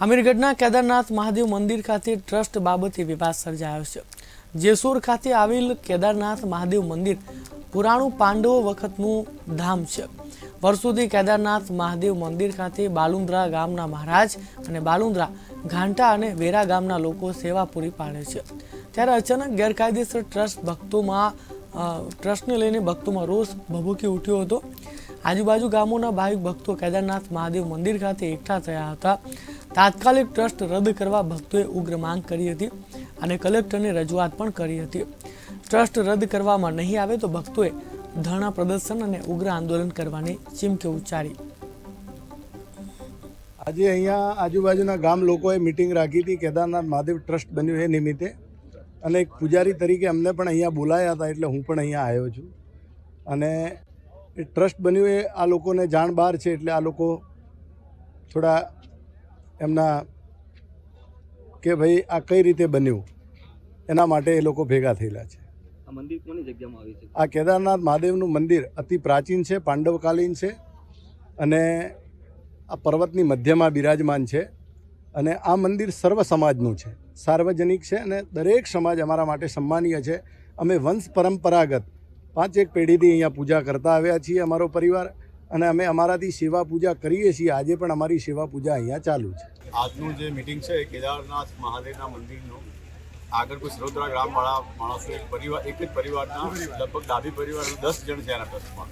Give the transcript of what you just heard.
અમીરગઢના કેદારનાથ મહાદેવ મંદિર ખાતે ટ્રસ્ટ બાબતે વિવાદ સર્જાયો છે। જેસોર ખાતે આવેલ કેદારનાથ મહાદેવ મંદિર પુરાણું પાંડવો વખતનું ધામ છે। વર્ષોથી કેદારનાથ મહાદેવ મંદિર ખાતે બાલુંદ્રા ગામના મહારાજ અને બાલુંદ્રા ઘાંટા અને વેરા ગામના લોકો સેવા પૂરી પાડે છે। ત્યારે અચાનક ગેરકાયદેસર ટ્રસ્ટને લઈને ભક્તોમાં રોષ ભભૂકી ઉઠ્યો હતો। આજુબાજુ ગામોના ભાવિક ભક્તો કેદારનાથ મહાદેવ મંદિર ખાતે એકઠા થયા હતા। તાત્કાલિક ટ્રસ્ટ રદ કરવા ભક્તોએ ઉગ્ર માંગ કરી હતી અને કલેક્ટરને રજૂઆત પણ કરી હતી। ટ્રસ્ટ રદ કરવામાં નહીં આવે તો ભક્તોએ ધરણા પ્રદર્શન અને ઉગ્ર આંદોલન કરવાની ચીમકી ઉચ્ચારી। આજે અહીંયા આજુબાજુના ગામ લોકોએ મીટિંગ રાખી હતી કેદારનાથ મહાદેવ ટ્રસ્ટ બન્યું એ નિમિત્તે, અને એક પૂજારી તરીકે અમને પણ અહીંયા બોલાયા હતા, એટલે હું પણ અહીંયા આવ્યો છું। અને એ ટ્રસ્ટ બન્યું એ આ લોકોને જાણ બહાર છે, એટલે આ લોકો થોડા એમના કે ભાઈ આ કઈ રીતે બન્યું એના માટે એ લોકો ભેગા થયેલા છે। આ મંદિર કોની જગ્યામાં આવ્યું છે? આ કેદારનાથ મહાદેવનું મંદિર અતિ પ્રાચીન છે, પાંડવકાલીન છે, અને આ પર્વતની મધ્યમાં બિરાજમાન છે। અને આ મંદિર સર્વ સમાજનું છે, સાર્વજનિક છે, અને દરેક સમાજ અમારા માટે સન્માનીય છે। અમે વંશ પરંપરાગત 5 પેઢીથી અહીંયા પૂજા કરતા આવ્યા છીએ, અમારો પરિવાર, અને અમે અમારાથી સેવા પૂજા કરીએ છીએ। આજે પણ અમારી સેવા પૂજા અહીંયા ચાલુ છે। આજનું જે મીટિંગ છે કેદારનાથ મહાદેવના મંદિરનું, આગળ કોઈ સરોદરા ગ્રામવાળા માણસો એક જ પરિવારના લગભગ ડાબી પરિવાર 10 જણ છે એના ટ્રસ્ટમાં,